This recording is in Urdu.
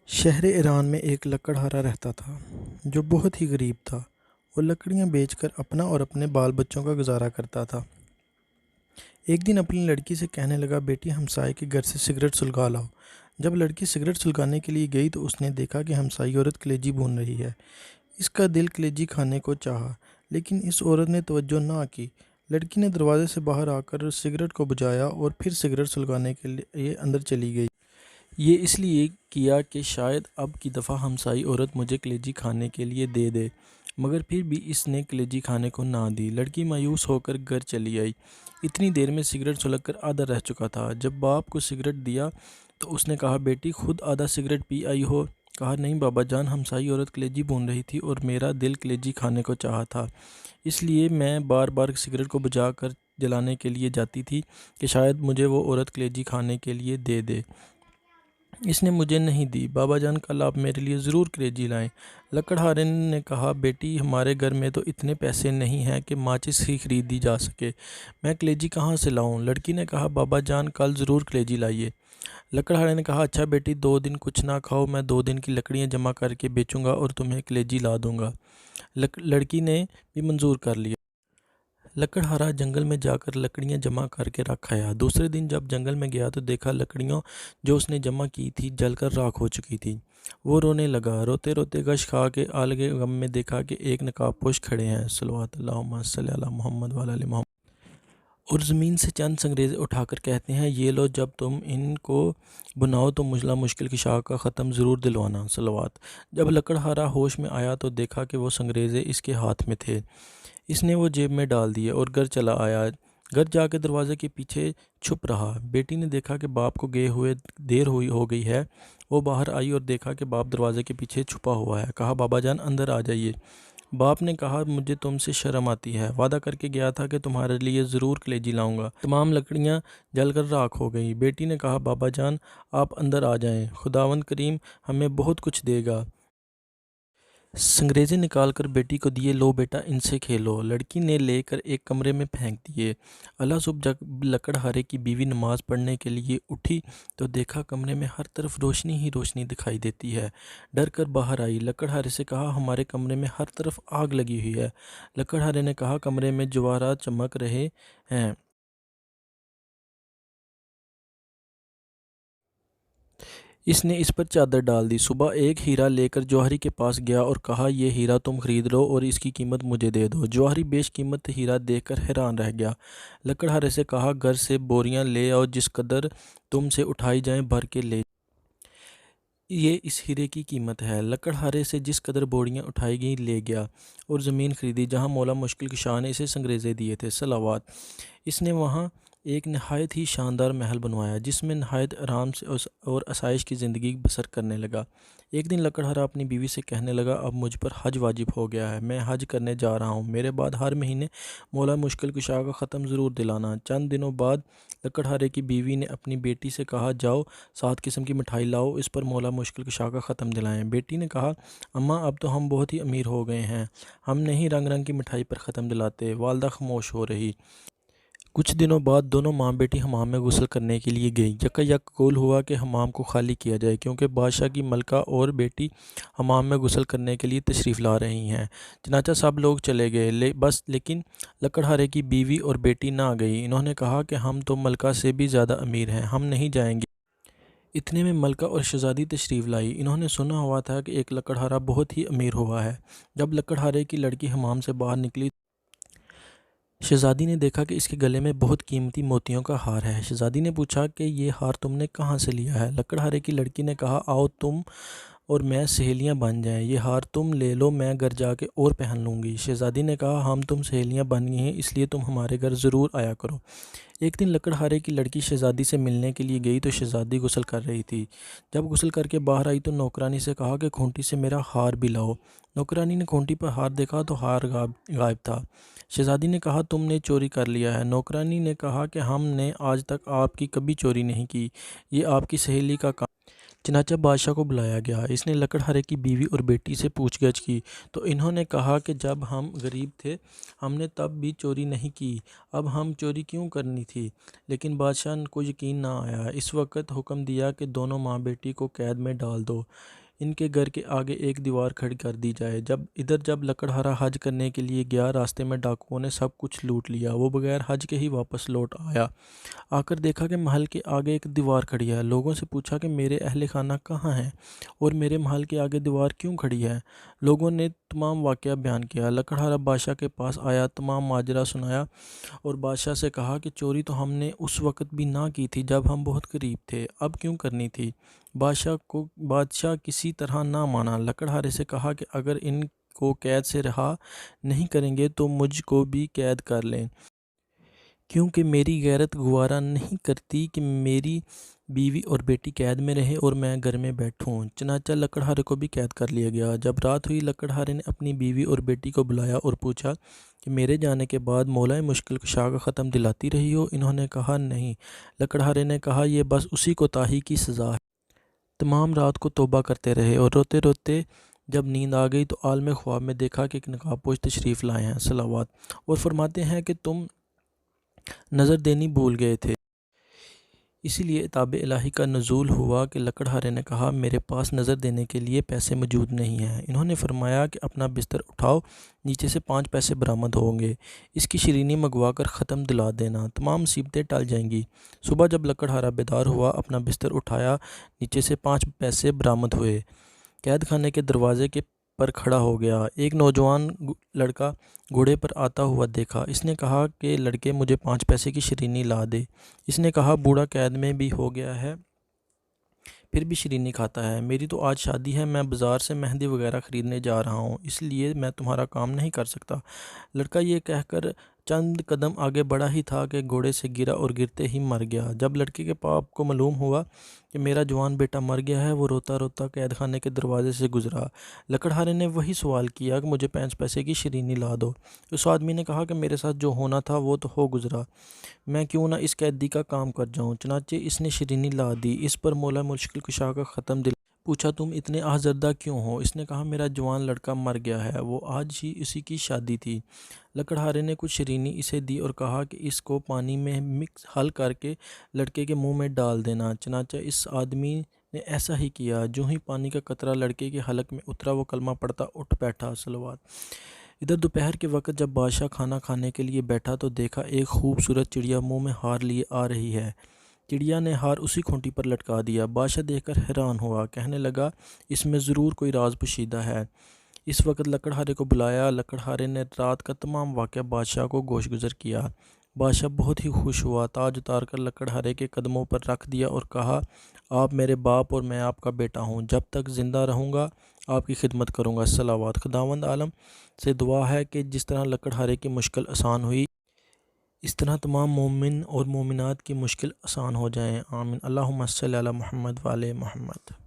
شہر ایران میں ایک لکڑہارا رہتا تھا جو بہت ہی غریب تھا۔ وہ لکڑیاں بیچ کر اپنا اور اپنے بال بچوں کا گزارا کرتا تھا۔ ایک دن اپنی لڑکی سے کہنے لگا، بیٹی ہمسائے کے گھر سے سگریٹ سلگا لاؤ۔ جب لڑکی سگریٹ سلگانے کے لیے گئی تو اس نے دیکھا کہ ہمسائی عورت کلیجی بھون رہی ہے۔ اس کا دل کلیجی کھانے کو چاہا، لیکن اس عورت نے توجہ نہ کی۔ لڑکی نے دروازے سے باہر آ کر سگریٹ کو بجھایا اور پھر سگریٹ سلگانے کے لیے اندر چلی گئی۔ یہ اس لیے کیا کہ شاید اب کی دفعہ ہمسائی عورت مجھے کلیجی کھانے کے لیے دے دے، مگر پھر بھی اس نے کلیجی کھانے کو نہ دی۔ لڑکی مایوس ہو کر گھر چلی آئی۔ اتنی دیر میں سگریٹ سلگ کر آدھا رہ چکا تھا۔ جب باپ کو سگریٹ دیا تو اس نے کہا، بیٹی خود آدھا سگریٹ پی آئی ہو؟ کہا، نہیں بابا جان، ہمسائی عورت کلیجی بھون رہی تھی اور میرا دل کلیجی کھانے کو چاہا تھا، اس لیے میں بار بار سگریٹ کو بجھا کر جلانے کے لیے جاتی تھی کہ شاید مجھے وہ عورت کلیجی کھانے کے لیے دے دے۔ اس نے مجھے نہیں دی۔ بابا جان کل آپ میرے لیے ضرور کلیجی لائیں۔ لکڑہارے نے کہا، بیٹی ہمارے گھر میں تو اتنے پیسے نہیں ہیں کہ ماچس ہی خریدی جا سکے، میں کلیجی کہاں سے لاؤں؟ لڑکی نے کہا، بابا جان کل ضرور کلیجی لائیے۔ لکڑہارے نے کہا، اچھا بیٹی 2 دن کچھ نہ کھاؤ، میں 2 دن کی لکڑیاں جمع کر کے بیچوں گا اور تمہیں کلیجی لا دوں گا۔ لڑکی نے بھی منظور کر لیا۔ لکڑہارا جنگل میں جا کر لکڑیاں جمع کر کے رکھ آیا۔ دوسرے دن جب جنگل میں گیا تو دیکھا لکڑیاں جو اس نے جمع کی تھی جل کر راکھ ہو چکی تھی۔ وہ رونے لگا۔ روتے روتے غش کھا کے آلگے غم میں دیکھا کہ ایک نقاب پوش کھڑے ہیں، صلوات اللہم صلی علی محمد وعلی آل محمد، اور زمین سے چند سنگریزے اٹھا کر کہتے ہیں، یہ لو، جب تم ان کو بناؤ تو مجھلا مشکل کشا کا ختم ضرور دلوانا، صلوات۔ جب لکڑہارا ہوش میں آیا تو دیکھا کہ وہ سنگریزے اس کے ہاتھ میں تھے۔ اس نے وہ جیب میں ڈال دیے اور گھر چلا آیا۔ گھر جا کے دروازے کے پیچھے چھپ رہا۔ بیٹی نے دیکھا کہ باپ کو گئے ہوئے دیر ہو گئی ہے۔ وہ باہر آئی اور دیکھا کہ باپ دروازے کے پیچھے چھپا ہوا ہے۔ کہا، بابا جان اندر آ جائیے۔ باپ نے کہا، مجھے تم سے شرم آتی ہے، وعدہ کر کے گیا تھا کہ تمہارے لیے ضرور کلیجی لاؤں گا۔ تمام لکڑیاں جل کر راکھ ہو گئیں۔ بیٹی نے کہا، بابا جان آپ اندر آ جائیں، خداوند کریم ہمیں بہت کچھ دے گا۔ سنگریزے نکال کر بیٹی کو دیے، لو بیٹا ان سے کھیلو۔ لڑکی نے لے کر ایک کمرے میں پھینک دیے۔ اللہ صبح جب لکڑہارے کی بیوی نماز پڑھنے کے لیے اٹھی تو دیکھا کمرے میں ہر طرف روشنی ہی روشنی دکھائی دیتی ہے۔ ڈر کر باہر آئی۔ لکڑہارے سے کہا، ہمارے کمرے میں ہر طرف آگ لگی ہوئی ہے۔ لکڑہارے نے کہا، کمرے میں جواہرات چمک رہے ہیں۔ اس نے اس پر چادر ڈال دی۔ صبح ایک ہیرا لے کر جوہری کے پاس گیا اور کہا، یہ ہیرا تم خرید لو اور اس کی قیمت مجھے دے دو۔ جوہری بیش قیمت ہیرا دیکھ کر حیران رہ گیا۔ لکڑہارے سے کہا، گھر سے بوریاں لے آؤ، جس قدر تم سے اٹھائی جائیں بھر کے لے، یہ اس ہیرے کی قیمت ہے۔ لکڑہارے سے جس قدر بوریاں اٹھائی گئیں لے گیا اور زمین خریدی جہاں مولا مشکل کشا نے اسے سنگریزے دیے تھے، صلوات۔ اس نے وہاں ایک نہایت ہی شاندار محل بنوایا جس میں نہایت آرام سے اور آسائش کی زندگی بسر کرنے لگا۔ ایک دن لکڑہارا اپنی بیوی سے کہنے لگا، اب مجھ پر حج واجب ہو گیا ہے، میں حج کرنے جا رہا ہوں، میرے بعد ہر مہینے مولا مشکل کشا کا ختم ضرور دلانا۔ چند دنوں بعد لکڑہارے کی بیوی نے اپنی بیٹی سے کہا، جاؤ 7 قسم کی مٹھائی لاؤ، اس پر مولا مشکل کشا کا ختم دلائیں۔ بیٹی نے کہا، اماں اب تو ہم بہت ہی امیر ہو گئے ہیں، ہم نہیں رنگ رنگ کی مٹھائی پر ختم دلاتے۔ والدہ خاموش ہو رہی۔ کچھ دنوں بعد دونوں ماں بیٹی حمام میں غسل کرنے کے لیے گئیں۔ یکا یک قول ہوا کہ حمام کو خالی کیا جائے کیونکہ بادشاہ کی ملکہ اور بیٹی حمام میں غسل کرنے کے لیے تشریف لا رہی ہیں۔ چنانچہ سب لوگ چلے گئے، لیکن لکڑہارے کی بیوی اور بیٹی نہ گئی۔ انہوں نے کہا کہ ہم تو ملکہ سے بھی زیادہ امیر ہیں، ہم نہیں جائیں گے۔ اتنے میں ملکہ اور شہزادی تشریف لائی۔ انہوں نے سنا ہوا تھا کہ ایک لکڑہارا بہت ہی امیر ہوا ہے۔ جب لکڑہارے کی لڑکی حمام سے باہر نکلی، شہزادی نے دیکھا کہ اس کے گلے میں بہت قیمتی موتیوں کا ہار ہے۔ شہزادی نے پوچھا کہ یہ ہار تم نے کہاں سے لیا ہے؟ لکڑہارے کی لڑکی نے کہا، آؤ تم اور میں سہیلیاں بن جائیں، یہ ہار تم لے لو، میں گھر جا کے اور پہن لوں گی۔ شہزادی نے کہا، ہم تم سہیلیاں بن گئی ہیں اس لیے تم ہمارے گھر ضرور آیا کرو۔ ایک دن لکڑہارے کی لڑکی شہزادی سے ملنے کے لیے گئی تو شہزادی غسل کر رہی تھی۔ جب غسل کر کے باہر آئی تو نوکرانی سے کہا کہ کھونٹی سے میرا ہار بھی لاؤ۔ نوکرانی نے کھونٹی پر ہار دیکھا تو ہار غائب تھا۔ شہزادی نے کہا، تم نے چوری کر لیا ہے۔ نوکرانی نے کہا کہ ہم نے آج تک آپ کی کبھی چوری نہیں کی، یہ آپ کی سہیلی کا کام۔ چنانچہ بادشاہ کو بلایا گیا۔ اس نے لکڑہارے کی بیوی اور بیٹی سے پوچھ گچھ کی تو انہوں نے کہا کہ جب ہم غریب تھے ہم نے تب بھی چوری نہیں کی، اب ہم چوری کیوں کرنی تھی؟ لیکن بادشاہ کو یقین نہ آیا۔ اس وقت حکم دیا کہ دونوں ماں بیٹی کو قید میں ڈال دو، ان کے گھر کے آگے ایک دیوار کھڑی کر دی جائے۔ جب لکڑہارا حج کرنے کے لیے گیا، راستے میں ڈاکوؤں نے سب کچھ لوٹ لیا۔ وہ بغیر حج کے ہی واپس لوٹ آیا۔ آ کر دیکھا کہ محل کے آگے ایک دیوار کھڑی ہے۔ لوگوں سے پوچھا کہ میرے اہل خانہ کہاں ہیں اور میرے محل کے آگے دیوار کیوں کھڑی ہے؟ لوگوں نے تمام واقعہ بیان کیا۔ لکڑہارا بادشاہ کے پاس آیا، تمام ماجرا سنایا اور بادشاہ سے کہا کہ چوری تو ہم نے اس وقت بھی نہ کی تھی جب ہم بہت غریب تھے، اب کیوں کرنی تھی؟ بادشاہ کسی طرح نہ مانا۔ لکڑہارے سے کہا کہ اگر ان کو قید سے رہا نہیں کریں گے تو مجھ کو بھی قید کر لیں، کیونکہ میری غیرت گوارا نہیں کرتی کہ میری بیوی اور بیٹی قید میں رہے اور میں گھر میں بیٹھوں۔ چنانچہ لکڑہارے کو بھی قید کر لیا گیا۔ جب رات ہوئی، لکڑہارے نے اپنی بیوی اور بیٹی کو بلایا اور پوچھا کہ میرے جانے کے بعد مولا مشکل کشا کا ختم دلاتی رہی ہو؟ انہوں نے کہا نہیں۔ لکڑہارے نے کہا یہ بس اسی کوتاہی کی سزا ہے۔ تمام رات کو توبہ کرتے رہے اور روتے روتے جب نیند آ گئی تو عالم خواب میں دیکھا کہ ایک نقاب پوش تشریف لائے ہیں صلوات، اور فرماتے ہیں کہ تم نظر دینی بھول گئے تھے، اسی لیے عتاب الہی کا نزول ہوا کہ لکڑہارے نے کہا میرے پاس نظر دینے کے لیے پیسے موجود نہیں ہیں۔ انہوں نے فرمایا کہ اپنا بستر اٹھاؤ، نیچے سے 5 پیسے برآمد ہوں گے، اس کی شیرینی منگوا کر ختم دلا دینا، تمام مصیبتیں ٹل جائیں گی۔ صبح جب لکڑہارا بیدار ہوا، اپنا بستر اٹھایا، نیچے سے 5 پیسے برآمد ہوئے، قید خانے کے دروازے پر کھڑا ہو گیا۔ ایک نوجوان لڑکا گھوڑے پر آتا ہوا دیکھا۔ اس نے کہا کہ لڑکے مجھے 5 پیسے کی شیرینی لا دے۔ اس نے کہا بوڑھا قید میں بھی ہو گیا ہے پھر بھی شیرینی کھاتا ہے، میری تو آج شادی ہے، میں بازار سے مہندی وغیرہ خریدنے جا رہا ہوں، اس لیے میں تمہارا کام نہیں کر سکتا۔ لڑکا یہ کہہ کر چند قدم آگے بڑھا ہی تھا کہ گھوڑے سے گرا اور گرتے ہی مر گیا۔ جب لڑکے کے باپ کو معلوم ہوا کہ میرا جوان بیٹا مر گیا ہے، وہ روتا روتا قید خانے کے دروازے سے گزرا۔ لکڑہارے نے وہی سوال کیا کہ مجھے 5 پیسے کی شیرینی لا دو۔ اس آدمی نے کہا کہ میرے ساتھ جو ہونا تھا وہ تو ہو گزرا، میں کیوں نہ اس قیدی کا کام کر جاؤں؟ چنانچہ اس نے شیرینی لا دی۔ اس پر مولا مشکل کشا کا ختم دل پوچھا تم اتنے آزردہ کیوں ہو؟ اس نے کہا میرا جوان لڑکا مر گیا ہے، وہ آج ہی اسی کی شادی تھی۔ لکڑہارے نے کچھ شیرینی اسے دی اور کہا کہ اس کو پانی میں حل کر کے لڑکے کے منہ میں ڈال دینا۔ چنانچہ اس آدمی نے ایسا ہی کیا۔ جو ہی پانی کا قطرہ لڑکے کے حلق میں اترا، وہ کلمہ پڑھتا اٹھ بیٹھا صلوات۔ ادھر دوپہر کے وقت جب بادشاہ کھانا کھانے کے لیے بیٹھا تو دیکھا ایک خوبصورت چڑیا منہ میں ہار لیے آ رہی ہے۔ چڑیا نے ہار اسی کھونٹی پر لٹکا دیا۔ بادشاہ دیکھ کر حیران ہوا، کہنے لگا اس میں ضرور کوئی راز پوشیدہ ہے۔ اس وقت لکڑہارے کو بلایا۔ لکڑہارے نے رات کا تمام واقعہ بادشاہ کو گوش گزر کیا۔ بادشاہ بہت ہی خوش ہوا، تاج اتار کر لکڑہارے کے قدموں پر رکھ دیا اور کہا آپ میرے باپ اور میں آپ کا بیٹا ہوں، جب تک زندہ رہوں گا آپ کی خدمت کروں گا صلوات۔ خداوند عالم سے دعا ہے کہ جس طرح لکڑہارے کی مشکل آسان ہوئی، اس طرح تمام مومن اور مومنات کی مشکل آسان ہو جائیں، آمین۔ اللہم صلی علی محمد وعلی محمد۔